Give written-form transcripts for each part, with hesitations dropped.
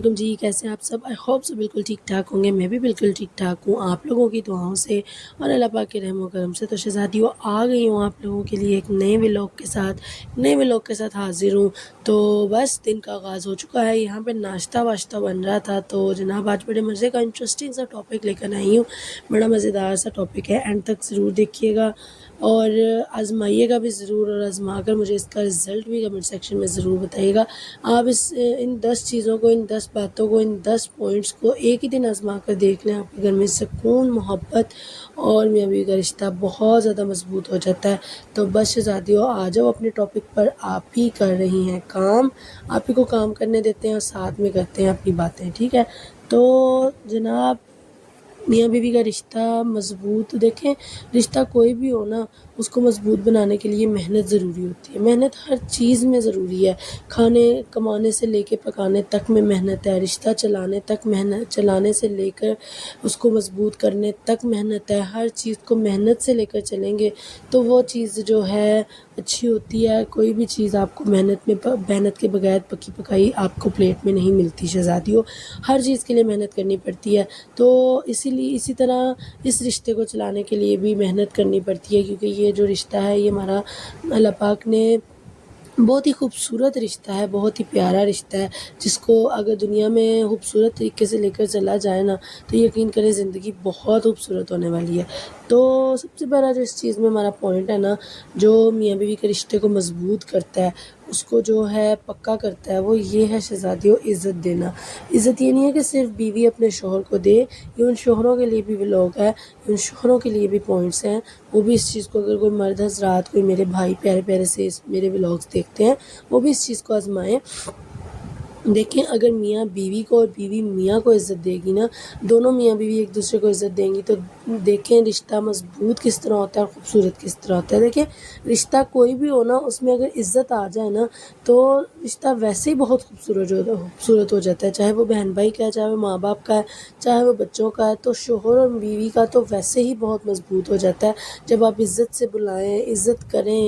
علیکم جی، کیسے ہیں آپ سب؟ آئی ہوپ سب بالکل ٹھیک ٹھاک ہوں گے۔ میں بھی بالکل ٹھیک ٹھاک ہوں آپ لوگوں کی دعاؤں سے اور اللہ پاک کے رحم و کرم سے۔ تو شہزادیوں آ گئی ہوں آپ لوگوں کے لیے ایک نئے ولاگ کے ساتھ حاضر ہوں۔ تو بس دن کا آغاز ہو چکا ہے، یہاں پہ ناشتہ واشتہ بن رہا تھا۔ تو جناب آج بڑے مزے کا انٹرسٹنگ سا ٹاپک لے کر آئی ہوں، بڑا مزیدار سا ٹاپک ہے، اینڈ تک ضرور دیکھیے گا اور آزمائیے گا بھی ضرور، اور آزما کر مجھے اس کا رزلٹ بھی کمنٹ سیکشن میں ضرور بتائیے گا۔ آپ ان 10 چیزوں کو، ان 10 باتوں کو، ان 10 پوائنٹس کو ایک ہی دن آزما کر دیکھ لیں، آپ کے گھر میں سکون، محبت اور میاں بیوی کا رشتہ بہت زیادہ مضبوط ہو جاتا ہے۔ تو بس شہزادیوں آ جاؤ اپنے ٹاپک پر، آپ ہی کر رہی ہیں کام، آپ ہی کو کام کرنے دیتے ہیں اور ساتھ میں کرتے ہیں اپنی باتیں، ٹھیک ہے؟ تو جناب میاں بیوی کا رشتہ مضبوط، دیکھیں رشتہ کوئی بھی ہو نا، اس کو مضبوط بنانے کے لیے محنت ضروری ہوتی ہے۔ محنت ہر چیز میں ضروری ہے، کھانے کمانے سے لے کے پکانے تک میں محنت ہے، رشتہ چلانے تک محنت، چلانے سے لے کر اس کو مضبوط کرنے تک محنت ہے۔ ہر چیز کو محنت سے لے کر چلیں گے تو وہ چیز جو ہے اچھی ہوتی ہے۔ کوئی بھی چیز آپ کو محنت کے بغیر پکی پکائی آپ کو پلیٹ میں نہیں ملتی شہزادیوں، ہر چیز کے لیے محنت کرنی پڑتی ہے۔ تو اسی طرح اس رشتے کو چلانے کے لیے بھی محنت کرنی پڑتی ہے، کیونکہ یہ جو رشتہ ہے یہ ہمارا اللہ پاک نے بہت ہی خوبصورت رشتہ ہے، بہت ہی پیارا رشتہ ہے، جس کو اگر دنیا میں خوبصورت طریقے سے لے کر چلا جائے نا تو یقین کریں زندگی بہت خوبصورت ہونے والی ہے۔ تو سب سے پہلا جو اس چیز میں ہمارا پوائنٹ ہے نا، جو میاں بیوی کے رشتے کو مضبوط کرتا ہے، اس کو جو ہے پکا کرتا ہے، وہ یہ ہے شہزادیوں عزت دینا۔ عزت یہ نہیں ہے کہ صرف بیوی اپنے شوہر کو دے، یہ ان شوہروں کے لیے بھی لوگ ہے، ان شوہروں کے لیے بھی پوائنٹس ہیں، وہ بھی اس چیز کو، اگر کوئی مرد حضرات، کوئی میرے بھائی پیارے پیارے سے میرے ولاگس دیکھتے ہیں، وہ بھی اس چیز کو آزمائیں۔ دیکھیں اگر میاں بیوی کو اور بیوی میاں کو عزت دے گی نا، دونوں میاں بیوی ایک دوسرے کو عزت دیں گی، تو دیکھیں رشتہ مضبوط کس طرح ہوتا ہے اور خوبصورت کس طرح ہوتا ہے۔ دیکھیں رشتہ کوئی بھی ہو نا، اس میں اگر عزت آ جائے نا تو رشتہ ویسے ہی بہت خوبصورت ہو جاتا ہے، چاہے وہ بہن بھائی کا ہے، چاہے وہ ماں باپ کا ہے، چاہے وہ بچوں کا ہے، تو شوہر اور بیوی کا تو ویسے ہی بہت مضبوط ہو جاتا ہے جب آپ عزت سے بلائیں، عزت کریں۔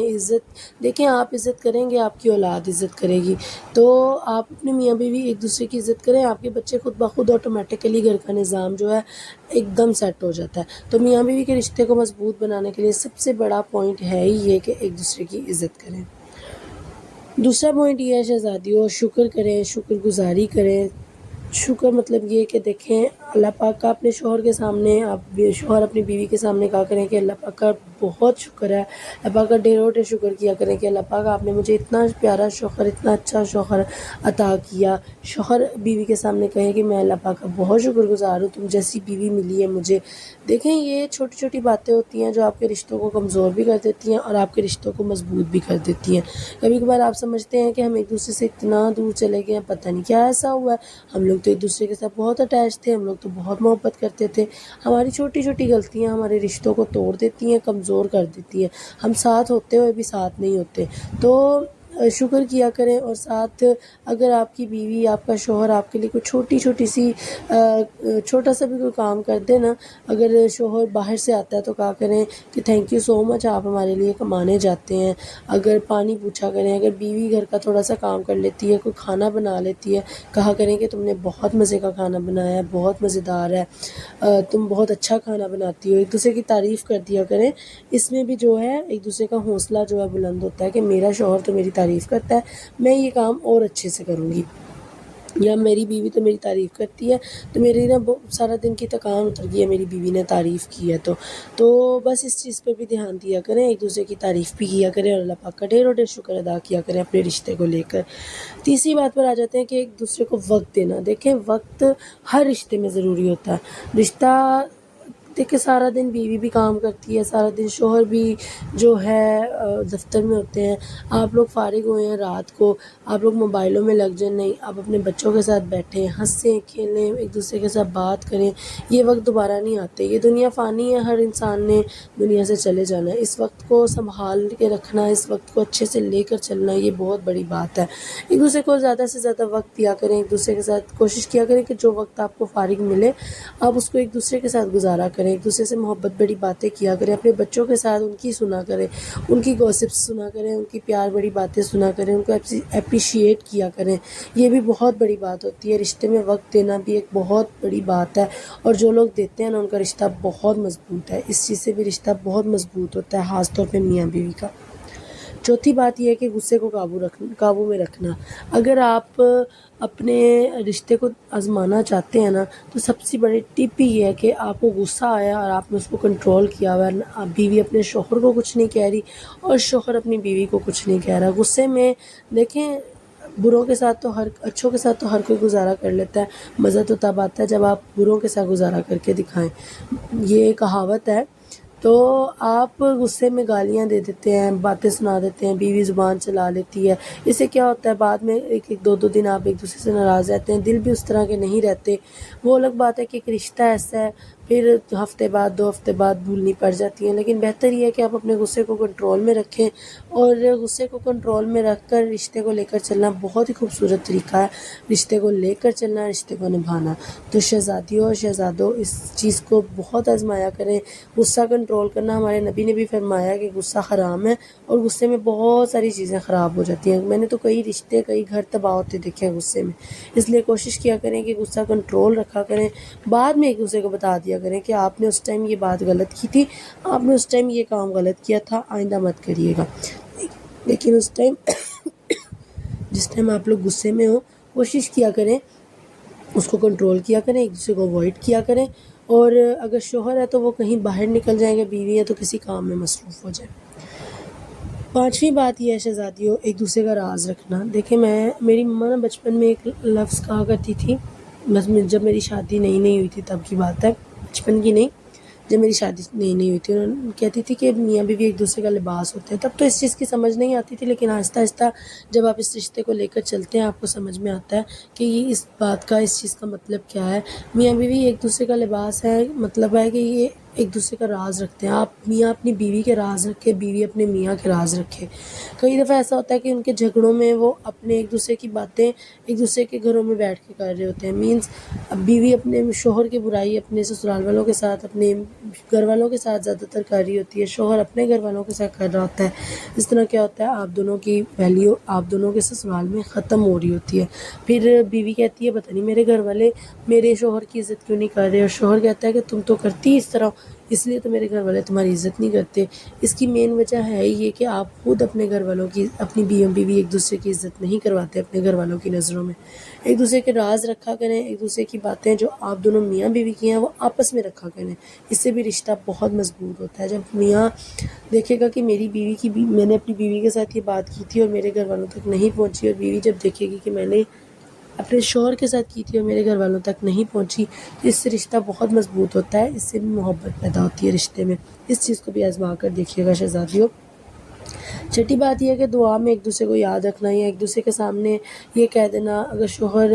دیکھیں آپ عزت کریں گے، آپ کی اولاد عزت کرے گی۔ تو آپ اپنے میاں بیوی ایک دوسرے کی عزت کریں، آپ کے بچے خود بخود آٹومیٹیکلی گھر کا نظام جو ہے ایک دم سیٹ ہو جاتا ہے۔ تو میاں بیوی کے رشتے کو مضبوط بنانے کے لیے سب سے بڑا پوائنٹ ہے ہی یہ کہ ایک دوسرے کی عزت کریں۔ دوسرا پوائنٹ یہ ہے شہزادیوں، شکر کریں، شکر گزاری کریں۔ شکر مطلب یہ کہ دیکھیں اللہ پاک کا اپنے شوہر کے سامنے، آپ شوہر اپنی بیوی کے سامنے کہا کریں کہ اللہ پاک کا بہت شکر ہے، اللہ پاک کا ڈھیروں ڈھیر شکر کیا کریں کہ اللہ پاک آپ نے مجھے اتنا پیارا شوہر، اتنا اچھا شوہر عطا کیا۔ شوہر بیوی کے سامنے کہے کہ میں اللہ پاک کا بہت شکر گزار ہوں، تم جیسی بیوی ملی ہے مجھے۔ دیکھیں یہ چھوٹی چھوٹی باتیں ہوتی ہیں جو آپ کے رشتوں کو کمزور بھی کر دیتی ہیں اور آپ کے رشتوں کو مضبوط بھی کر دیتی ہیں۔ کبھی کبھار آپ سمجھتے ہیں کہ ہم ایک دوسرے سے اتنا دور چلے گئے ہیں، پتہ نہیں کیا ایسا ہوا ہے، ہم لوگ تو ایک دوسرے کے ساتھ بہت اٹیچ تھے، ہم لوگ تو بہت محبت کرتے تھے۔ ہماری چھوٹی چھوٹی غلطیاں ہمارے رشتوں کو توڑ دیتی ہیں، کمزور کر دیتی ہیں، ہم ساتھ ہوتے ہوئے بھی ساتھ نہیں ہوتے۔ تو شکر کیا کریں، اور ساتھ اگر آپ کی بیوی، آپ کا شوہر آپ کے لیے کوئی چھوٹی سی چھوٹا سا بھی کوئی کام کر دے نا، اگر شوہر باہر سے آتا ہے تو کہا کریں کہ تھینک یو سو مچ، آپ ہمارے لیے کمانے جاتے ہیں۔ اگر پانی پوچھا کریں، اگر بیوی گھر کا تھوڑا سا کام کر لیتی ہے، کوئی کھانا بنا لیتی ہے، کہا کریں کہ تم نے بہت مزے کا کھانا بنایا ہے، بہت مزیدار ہے، تم بہت اچھا کھانا بناتی ہو، ایک دوسرے کی تعریف کر دیا کریں۔ اس میں بھی جو ہے ایک دوسرے کا حوصلہ جو ہے بلند ہوتا ہے کہ میرا شوہر تو میری تعریف کرتا ہے، میں یہ کام اور اچھے سے کروں گی، یا میری بیوی تو میری تعریف کرتی ہے تو میری نا سارا دن کی تکان اتر گئی ہے، میری بیوی نے تعریف کی ہے تو بس اس چیز پہ بھی دھیان دیا کریں، ایک دوسرے کی تعریف بھی کیا کریں اور اللہ پاک کا ڈھیروں ڈھیر شکر ادا کیا کریں اپنے رشتے کو لے کر۔ تیسری بات پر آ جاتے ہیں کہ ایک دوسرے کو وقت دینا۔ دیکھیں وقت ہر رشتے میں ضروری ہوتا ہے۔ رشتہ دیکھیں سارا دن بیوی بھی کام کرتی ہے، سارا دن شوہر بھی جو ہے دفتر میں ہوتے ہیں، آپ لوگ فارغ ہوئے ہیں رات کو، آپ لوگ موبائلوں میں لگ جائیں، نہیں آپ اپنے بچوں کے ساتھ بیٹھیں، ہنسیں کھیلیں، ایک دوسرے کے ساتھ بات کریں۔ یہ وقت دوبارہ نہیں آتے، یہ دنیا فانی ہے، ہر انسان نے دنیا سے چلے جانا ہے۔ اس وقت کو سنبھال کے رکھنا، اس وقت کو اچھے سے لے کر چلنا، یہ بہت بڑی بات ہے۔ ایک دوسرے کو زیادہ سے زیادہ وقت دیا کریں، ایک دوسرے کے ساتھ کوشش کیا کریں کہ جو وقت آپ کو فارغ ملے آپ اس کو ایک دوسرے کے ساتھ گزارا کریں۔ کریں، ایک دوسرے سے محبت بڑی باتیں کیا کریں، اپنے بچوں کے ساتھ ان کی سنا کریں، ان کی گوسپس سنا کریں، ان کی پیار بڑی باتیں سنا کریں، ان کو اپریشیٹ کیا کریں. یہ بھی بہت بڑی بات ہوتی ہے. رشتے میں وقت دینا بھی ایک بہت بڑی بات ہے، اور جو لوگ دیتے ہیں نا ان کا رشتہ بہت مضبوط ہے. اس چیز سے بھی رشتہ بہت مضبوط ہوتا ہے، خاص طور پہ میاں بیوی کا. چوتھی بات یہ ہے کہ غصے کو قابو میں رکھنا. اگر آپ اپنے رشتے کو آزمانا چاہتے ہیں نا تو سب سے بڑی ٹپ ہی یہ ہے کہ آپ کو غصہ آیا اور آپ نے اس کو کنٹرول کیا ہوا ہے. بیوی اپنے شوہر کو کچھ نہیں کہہ رہی اور شوہر اپنی بیوی کو کچھ نہیں کہہ رہا. غصے میں دیکھیں، بروں کے ساتھ تو اچھوں کے ساتھ تو ہر کوئی گزارا کر لیتا ہے، مزہ تو تب آتا ہے جب آپ بروں کے ساتھ گزارا کر کے دکھائیں. یہ کہاوت ہے. تو آپ غصے میں گالیاں دے دیتے ہیں، باتیں سنا دیتے ہیں، بیوی زبان چلا لیتی ہے. اس سے کیا ہوتا ہے، بعد میں ایک دو دن آپ ایک دوسرے سے ناراض رہتے ہیں، دل بھی اس طرح کے نہیں رہتے. وہ الگ بات ہے کہ ایک رشتہ ایسا ہے، پھر ہفتے بعد 2 ہفتے بعد بھولنی پڑ جاتی ہیں. لیکن بہتر یہ ہے کہ آپ اپنے غصے کو کنٹرول میں رکھیں، اور غصے کو کنٹرول میں رکھ کر رشتے کو لے کر چلنا بہت ہی خوبصورت طریقہ ہے. رشتے کو لے کر چلنا، رشتے کو نبھانا. تو شہزادیوں اور شہزادوں اس چیز کو بہت آزمایا کریں. غصہ کنٹرول کرنا، ہمارے نبی نے بھی فرمایا کہ غصہ حرام ہے، اور غصے میں بہت ساری چیزیں خراب ہو جاتی ہیں. میں نے تو کئی رشتے، کئی گھر تباہ ہوتے دیکھے ہیں غصے میں. اس لیے کوشش کیا کریں کہ غصہ کنٹرول رکھا کریں. بعد میں ایک دوسرے کو بتا دیا کریں کہ آپ نے اس ٹائم یہ بات غلط کی تھی، آپ نے اس ٹائم یہ کام غلط کیا تھا، آئندہ مت کریے گا. لیکن اس ٹائم جس ٹائم آپ لوگ غصے میں ہو، کوشش کیا کریں اس کو کنٹرول کیا کریں، ایک دوسرے کو اوائڈ کیا کریں. اور اگر شوہر ہے تو وہ کہیں باہر نکل جائیں گے، بیوی ہے تو کسی کام میں مصروف ہو جائیں. پانچویں بات یہ ہے شہزادیوں، ایک دوسرے کا راز رکھنا. دیکھیں، میری مما نا بچپن میں ایک لفظ کہا کرتی تھی، بس جب میری شادی نئی ہوئی تھی تب کی بات ہے، بچپن کی نہیں، جب میری شادی نئی ہوئی تھی. انہوں کہتی تھی کہ میاں بیوی ایک دوسرے کا لباس ہوتے ہیں. تب تو اس چیز کی سمجھ نہیں آتی تھی، لیکن آہستہ آہستہ جب آپ اس رشتے کو لے کر چلتے ہیں آپ کو سمجھ میں آتا ہے کہ یہ اس بات کا، اس چیز کا مطلب کیا ہے. میاں بیوی ایک دوسرے کا لباس ہے، مطلب ہے کہ یہ ایک دوسرے کا راز رکھتے ہیں. آپ میاں اپنی بیوی کے راز رکھے، بیوی اپنے میاں کے راز رکھے. کئی دفعہ ایسا ہوتا ہے کہ ان کے جھگڑوں میں وہ اپنے ایک دوسرے کی باتیں ایک دوسرے کے گھروں میں بیٹھ کے کر رہے ہوتے ہیں. مینس بیوی اپنے شوہر کی برائی اپنے سسرال والوں کے ساتھ، اپنے گھر والوں کے ساتھ زیادہ تر کر رہی ہوتی ہے، شوہر اپنے گھر والوں کے ساتھ کر رہا ہوتا ہے. اس طرح کیا ہوتا ہے، آپ دونوں کی ویلیو آپ دونوں کے سسرال میں ختم ہو رہی ہوتی ہے. پھر بیوی کہتی ہے پتہ نہیں میرے گھر والے میرے شوہر کی عزت کیوں نہیں کر رہے، اور شوہر کہتا ہے کہ تم تو کرتی اس طرح، اس لیے تو میرے گھر والے تمہاری عزت نہیں کرتے. اس کی مین وجہ ہے یہ کہ آپ خود اپنے گھر والوں کی، اپنی بیوی ایک دوسرے کی عزت نہیں کرواتے اپنے گھر والوں کی نظروں میں. ایک دوسرے کے راز رکھا کریں، ایک دوسرے کی باتیں جو آپ دونوں میاں بیوی کی ہیں وہ آپس میں رکھا کریں. اس سے بھی رشتہ بہت مضبوط ہوتا ہے. جب میاں دیکھے گا کہ میری بیوی کی میں نے اپنی بیوی کے ساتھ یہ بات کی تھی اور میرے گھر والوں تک نہیں پہنچی، اور بیوی جب دیکھے گی کہ میں نے اپنے شوہر کے ساتھ کی تھی اور میرے گھر والوں تک نہیں پہنچی، اس سے رشتہ بہت مضبوط ہوتا ہے. اس سے بھی محبت پیدا ہوتی ہے رشتے میں. اس چیز کو بھی آزما کر دیکھیے گا شہزادیوں. چھٹی بات یہ ہے کہ دعا میں ایک دوسرے کو یاد رکھنا، یا ایک دوسرے کے سامنے یہ کہہ دینا، اگر شوہر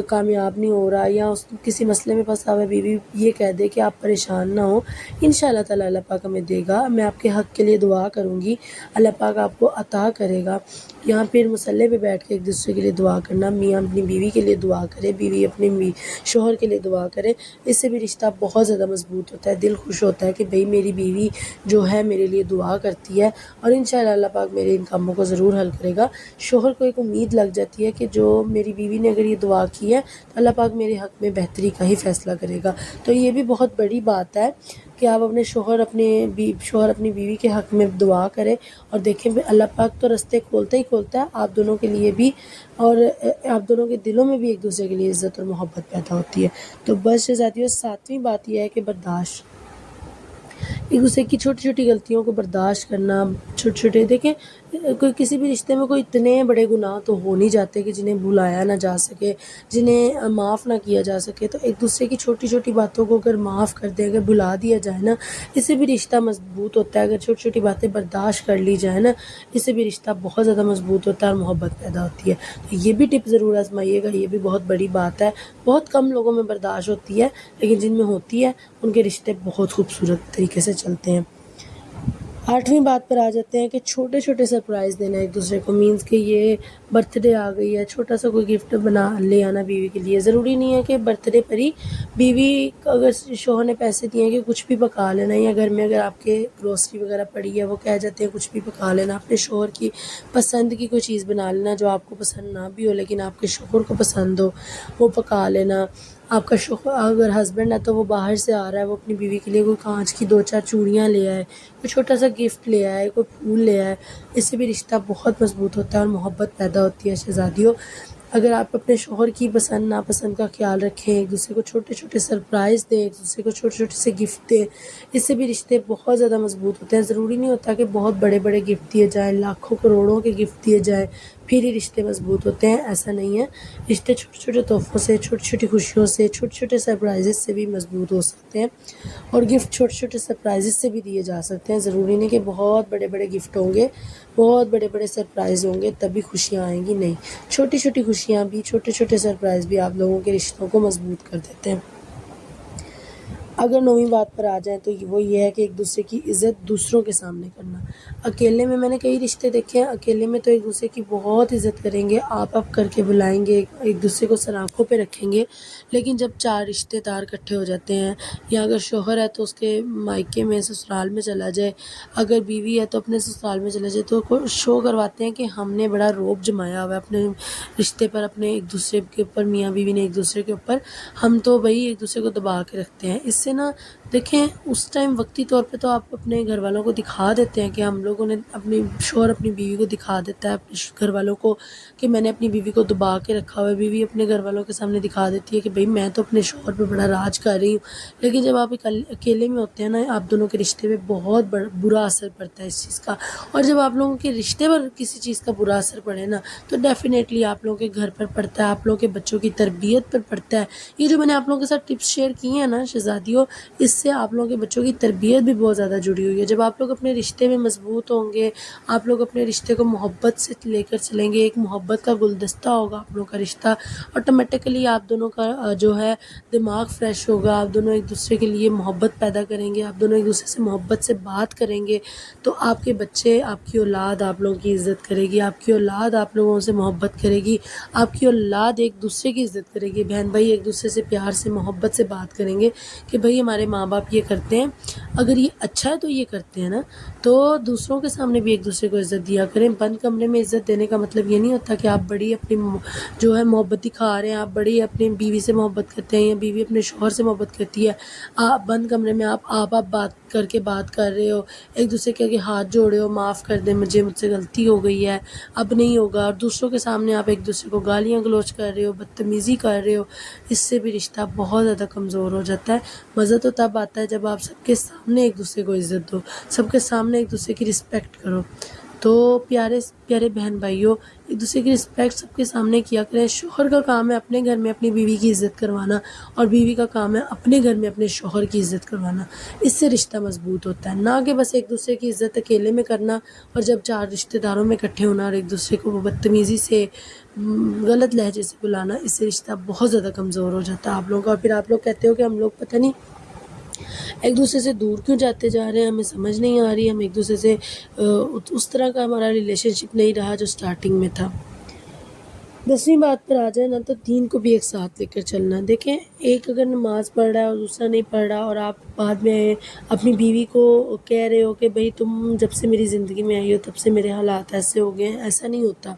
کامیاب نہیں ہو رہا یا کسی مسئلے میں پھنسا ہوا ہے، بیوی یہ کہہ دے کہ آپ پریشان نہ ہو، انشاءاللہ تعالی اللہ پاک ہمیں دے گا، میں آپ کے حق کے لیے دعا کروں گی، اللہ پاک آپ کو عطا کرے گا. یہاں پھر مصلی پہ بیٹھ کے ایک دوسرے کے لیے دعا کرنا، میاں اپنی بیوی کے لیے دعا کرے، بیوی اپنے شوہر کے لیے دعا کرے. اس سے بھی رشتہ بہت زیادہ مضبوط ہوتا ہے. دل خوش ہوتا ہے کہ بھئی میری بیوی جو ہے میرے لیے دعا کرتی ہے، اور انشاءاللہ اللہ پاک میرے ان کاموں کو ضرور حل کرے گا. شوہر کو ایک امید لگ جاتی ہے کہ جو میری بیوی نے اگر یہ دعا کی ہے تو اللہ پاک میرے حق میں بہتری کا ہی فیصلہ کرے گا. تو یہ بھی بہت بڑی بات ہے کہ آپ اپنے شوہر اپنی بیوی کے حق میں دعا کریں، اور دیکھیں اللہ پاک تو رستے کھولتا ہی کھولتا ہے آپ دونوں کے لیے بھی، اور آپ دونوں کے دلوں میں بھی ایک دوسرے کے لیے عزت اور محبت پیدا ہوتی ہے. تو بس شہزادیوں، ساتویں بات یہ ہے کہ برداشت، ایک دوسرے کی چھوٹی چھوٹی غلطیوں کو برداشت کرنا. چھوٹے دیکھیں، کوئی کسی بھی رشتے میں کوئی اتنے بڑے گناہ تو ہو نہیں جاتے کہ جنہیں بھلایا نہ جا سکے، جنہیں معاف نہ کیا جا سکے. تو ایک دوسرے کی چھوٹی چھوٹی باتوں کو اگر معاف کر دیں، اگر بھلا دیا جائے نا، اس سے بھی رشتہ مضبوط ہوتا ہے. اگر چھوٹی چھوٹی باتیں برداشت کر لی جائے نا، اس سے بھی رشتہ بہت زیادہ مضبوط ہوتا ہے اور محبت پیدا ہوتی ہے. تو یہ بھی ٹپ ضرور آزمائیے گا، یہ بھی بہت بڑی بات ہے. بہت کم لوگوں میں برداشت ہوتی ہے، لیکن جن میں ہوتی ہے ان کے رشتے بہت خوبصورت طریقے سے چلتے ہیں. 8ویں بات پر آ جاتے ہیں کہ چھوٹے چھوٹے سرپرائز دینا ایک دوسرے کو، مینس کہ یہ برتھ ڈے آ گئی ہے، چھوٹا سا کوئی گفٹ بنا لے آنا بیوی کے لیے. ضروری نہیں ہے کہ برتھ ڈے پر ہی بیوی اگر شوہر نے پیسے دیے ہیں کہ کچھ بھی پکا لینا، یا گھر میں اگر آپ کے گروسری وغیرہ پڑی ہے وہ کہہ جاتے ہیں کچھ بھی پکا لینا، اپنے شوہر کی پسند کی کوئی چیز بنا لینا جو آپ کو پسند نہ بھی ہو لیکن آپ کے شوہر کو پسند ہو، وہ پکا لینا. آپ کا شوہر اگر ہسبینڈ ہے تو وہ باہر سے آ رہا ہے، وہ اپنی بیوی کے لیے کوئی کانچ کی 2-4 چوڑیاں لے آئے، کوئی چھوٹا سا گفٹ لے آئے، کوئی پھول لے آئے. اس سے بھی رشتہ بہت مضبوط ہوتا ہے اور محبت پیدا ہوتی ہے. شہزادیوں، اگر آپ اپنے شوہر کی پسند ناپسند کا خیال رکھیں، ایک دوسرے کو چھوٹے چھوٹے سرپرائز دیں، ایک دوسرے کو چھوٹے چھوٹے سے گفٹ دیں، اس سے بھی رشتے بہت زیادہ مضبوط ہوتے ہیں. ضروری نہیں ہوتا کہ بہت بڑے بڑے گفٹ دیے جائیں، لاکھوں کروڑوں کے گفٹ دیے جائیں پھر ہی رشتے مضبوط ہوتے ہیں، ایسا نہیں ہے. رشتے چھوٹے چھوٹے تحفوں سے، چھوٹی چھوٹی خوشیوں سے، چھوٹے چھوٹے سرپرائزز سے بھی مضبوط ہو سکتے ہیں، اور گفٹ چھوٹے چھوٹے سرپرائزز سے بھی دیے جا سکتے ہیں. ضروری نہیں کہ بہت بڑے بڑے گفٹ ہوں گے، بہت بڑے بڑے سرپرائز ہوں گے تبھی خوشیاں آئیں گی، نہیں. چھوٹی چھوٹی خوشیاں بھی، چھوٹے چھوٹے سرپرائز بھی آپ لوگوں کے رشتوں کو مضبوط کر دیتے ہیں. اگر 9ویں بات پر آ جائیں تو وہ یہ ہے کہ ایک دوسرے کی عزت دوسروں کے سامنے کرنا. اکیلے میں نے کئی رشتے دیکھے ہیں، اکیلے میں تو ایک دوسرے کی بہت عزت کریں گے، آپ کر کے بلائیں گے، ایک دوسرے کو سر آنکھوں پہ رکھیں گے. لیکن جب 4 رشتے دار اکٹھے ہو جاتے ہیں، یا اگر شوہر ہے تو اس کے مائکے میں سسرال میں چلا جائے، اگر بیوی ہے تو اپنے سسرال میں چلا جائے، تو شو کرواتے ہیں کہ ہم نے بڑا روب جمایا ہوا ہے اپنے رشتے پر، اپنے ایک دوسرے کے اوپر، میاں بیوی نے ایک دوسرے کے اوپر، ہم تو بھائی ایک دوسرے کو دبا کے رکھتے ہیں. اس سے نا دیکھیں اس ٹائم وقتی طور پہ تو آپ اپنے گھر والوں کو دکھا دیتے ہیں کہ ہم لوگوں نے اپنی شوہر اپنی بیوی کو دکھا دیتا ہے اپنے گھر والوں کو کہ میں نے اپنی بیوی کو دبا کے رکھا ہوا ہے. بیوی اپنے گھر والوں کے سامنے دکھا دیتی ہے کہ بھئی میں تو اپنے شوہر پہ بڑا راج کر رہی ہوں. لیکن جب آپ اکیلے میں ہوتے ہیں نا، آپ دونوں کے رشتے پہ بہت برا اثر پڑتا ہے اس چیز کا. اور جب آپ لوگوں کے رشتے پر کسی چیز کا برا اثر پڑے نا تو ڈیفینیٹلی آپ لوگوں کے گھر پر پڑتا ہے، آپ لوگوں کے بچوں کی تربیت پر پڑتا ہے. یہ جو میں نے آپ لوگوں کے ساتھ ٹپس شیئر کی ہیں نا شہزادیوں، اس سے آپ لوگوں کے بچوں کی تربیت بھی بہت زیادہ جڑی ہوئی ہے. جب آپ لوگ اپنے رشتے میں مضبوط ہوں گے، آپ لوگ اپنے رشتے کو محبت سے لے کر چلیں گے، ایک محبت کا گلدستہ ہوگا آپ لوگوں کا رشتہ، آٹومیٹکلی آپ دونوں کا جو ہے دماغ فریش ہوگا، آپ دونوں ایک دوسرے کے لیے محبت پیدا کریں گے، آپ دونوں ایک دوسرے سے محبت سے بات کریں گے، تو آپ کے بچے، آپ کی اولاد آپ لوگوں کی عزت کرے گی، آپ کی اولاد آپ لوگوں سے محبت کرے گی، آپ کی اولاد ایک دوسرے کی عزت کرے گی، بہن بھائی ایک دوسرے سے پیار سے محبت سے بات کریں گے کہ بھئی ہمارے ماں باپ یہ کرتے ہیں، اگر یہ اچھا ہے تو یہ کرتے ہیں نا، تو دوسروں کے سامنے بھی ایک دوسرے کو عزت دیا کریں. بند کمرے میں عزت دینے کا مطلب یہ نہیں ہوتا کہ آپ بڑی اپنی جو ہے محبت دکھا رہے ہیں، آپ بڑی اپنی بیوی سے محبت کرتے ہیں یا بیوی اپنے شوہر سے محبت کرتی ہے، آپ بند کمرے میں آپ بات کر رہے ہو، ایک دوسرے کے آگے ہاتھ جوڑے ہو، معاف کر دیں مجھ سے غلطی ہو گئی ہے، اب نہیں ہوگا، اور دوسروں کے سامنے آپ ایک دوسرے کو گالیاں گلوچ کر رہے ہو، بدتمیزی کر رہے ہو، اس سے بھی رشتہ بہت زیادہ کمزور ہو جاتا ہے. مزہ تو تب آتا ہے جب آپ سب کے سامنے ایک دوسرے کو عزت دو، سب کے سامنے ایک دوسرے کی رسپیکٹ کرو. تو پیارے پیارے بہن بھائیوں، ایک دوسرے کی رسپیکٹ سب کے سامنے کیا کریں. شوہر کا کام ہے اپنے گھر میں اپنی بیوی کی عزت کروانا، اور بیوی کا کام ہے اپنے گھر میں اپنے شوہر کی عزت کروانا. اس سے رشتہ مضبوط ہوتا ہے، نہ کہ بس ایک دوسرے کی عزت اکیلے میں کرنا اور جب 4 رشتہ داروں میں اکٹھے ہونا اور ایک دوسرے کو بدتمیزی سے غلط لہجے سے بلانا. اس سے رشتہ بہت زیادہ کمزور ہو جاتا ہے آپ لوگوں کا. اور پھر آپ لوگ کہتے ہو کہ ہم لوگ پتہ نہیں ایک دوسرے سے دور کیوں جاتے جا رہے ہیں، ہمیں سمجھ نہیں آ رہی، ہم ایک دوسرے سے اس طرح کا ہمارا ریلیشن شپ نہیں رہا جو سٹارٹنگ میں تھا. 10ویں بات پر آ جائے نا تو دین کو بھی ایک ساتھ لے کر چلنا. دیکھیں ایک اگر نماز پڑھ رہا ہے اور دوسرا نہیں پڑھ رہا، اور آپ بعد میں اپنی بیوی کو کہہ رہے ہو کہ بھئی تم جب سے میری زندگی میں آئی ہو تب سے میرے حالات ایسے ہو گئے ہیں، ایسا نہیں ہوتا.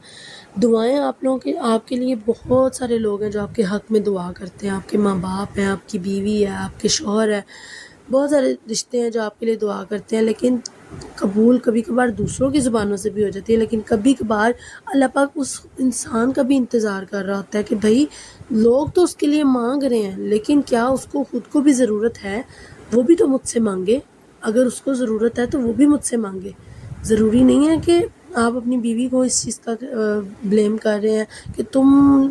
دعائیں آپ کے لیے بہت سارے لوگ ہیں جو آپ کے حق میں دعا کرتے ہیں، آپ کے ماں باپ ہیں، آپ کی بیوی ہے، آپ کے شوہر ہے، بہت سارے رشتے ہیں جو آپ کے لیے دعا کرتے ہیں. لیکن قبول کبھی کبھار دوسروں کی زبانوں سے بھی ہو جاتی ہے، لیکن کبھی کبھار اللہ پاک اس انسان کا بھی انتظار کر رہا ہوتا ہے کہ بھائی لوگ تو اس کے لیے مانگ رہے ہیں، لیکن کیا اس کو خود کو بھی ضرورت ہے؟ وہ بھی تو مجھ سے مانگے. اگر اس کو ضرورت ہے تو وہ بھی مجھ سے مانگے. ضروری نہیں ہے کہ آپ اپنی بیوی کو اس چیز کا بلیم کر رہے ہیں کہ تم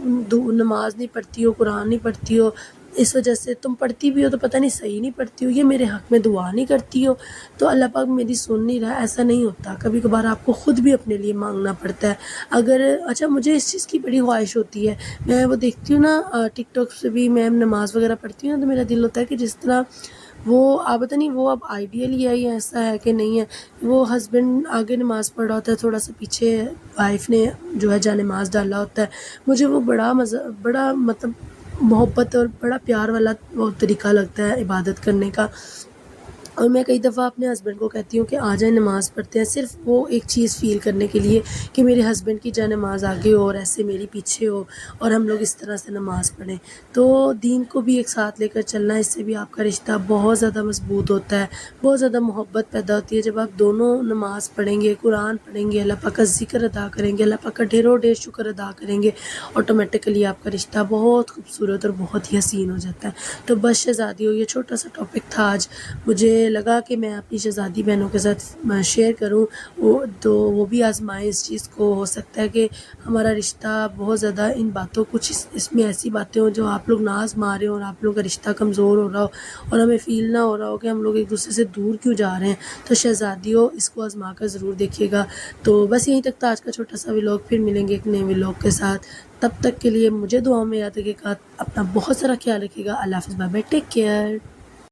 نماز نہیں پڑھتی ہو، قرآن نہیں پڑھتی ہو، اس وجہ سے تم پڑھتی بھی ہو تو پتہ نہیں صحیح نہیں پڑھتی ہو، یہ میرے حق میں دعا نہیں کرتی ہو، تو اللہ پاک میری سن نہیں رہا۔ ایسا نہیں ہوتا، کبھی کبھار آپ کو خود بھی اپنے لیے مانگنا پڑتا ہے۔ اگر اچھا مجھے اس چیز کی بڑی خواہش ہوتی ہے، میں وہ دیکھتی ہوں نا ٹک ٹاک سے بھی میں نماز وغیرہ پڑھتی ہوں نا، تو میرا دل ہوتا ہے کہ جس طرح وہ آپ پتہ نہیں وہ اب آئیڈیل ہے یا ایسا ہے کہ نہیں ہے، وہ ہسبینڈ آگے نماز پڑھ رہا ہوتا ہے، تھوڑا سا پیچھے وائف نے جو ہے جا نماز ڈالا ہوتا ہے، مجھے وہ بڑا مزہ، بڑا مطلب محبت اور بڑا پیار والا وہ طریقہ لگتا ہے عبادت کرنے کا۔ اور میں کئی دفعہ اپنے ہسبینڈ کو کہتی ہوں کہ آ جائیں نماز پڑھتے ہیں، صرف وہ ایک چیز فیل کرنے کے لیے کہ میرے ہسبینڈ کی جا نماز آگے ہو اور ایسے میری پیچھے ہو اور ہم لوگ اس طرح سے نماز پڑھیں۔ تو دین کو بھی ایک ساتھ لے کر چلنا، اس سے بھی آپ کا رشتہ بہت زیادہ مضبوط ہوتا ہے، بہت زیادہ محبت پیدا ہوتی ہے۔ جب آپ دونوں نماز پڑھیں گے، قرآن پڑھیں گے، اللہ پاک کا ذکر ادا کریں گے، اللہ پاک کا ڈھیروں ڈھیر شکر ادا کریں گے، آٹومیٹکلی آپ کا رشتہ بہت خوبصورت اور بہت ہی حسین ہو جاتا ہے۔ تو بس شہزادیوں، یہ چھوٹا سا ٹاپک تھا آج، مجھے لگا کہ میں اپنی شہزادی بہنوں کے ساتھ شیئر کروں، تو وہ بھی آزمائیں اس چیز کو۔ ہو سکتا ہے کہ ہمارا رشتہ بہت زیادہ ان باتوں، کچھ اس میں ایسی باتیں ہوں جو آپ لوگ نہ آزما رہے ہو اور آپ لوگوں کا رشتہ کمزور ہو رہا ہو اور ہمیں فیل نہ ہو رہا ہو کہ ہم لوگ ایک دوسرے سے دور کیوں جا رہے ہیں، تو شہزادیوں اس کو آزما کر ضرور دیکھیے گا۔ تو بس یہیں تک تھا آج کا چھوٹا سا ولاگ، پھر ملیں گے ایک نئے ولاگ کے ساتھ، تب تک کے لیے مجھے دعاؤں میں یاد رکھیے گا، اپنا بہت سارا خیال رکھیے گا۔ اللہ حافظ، بائے بائے، ٹیک کیئر۔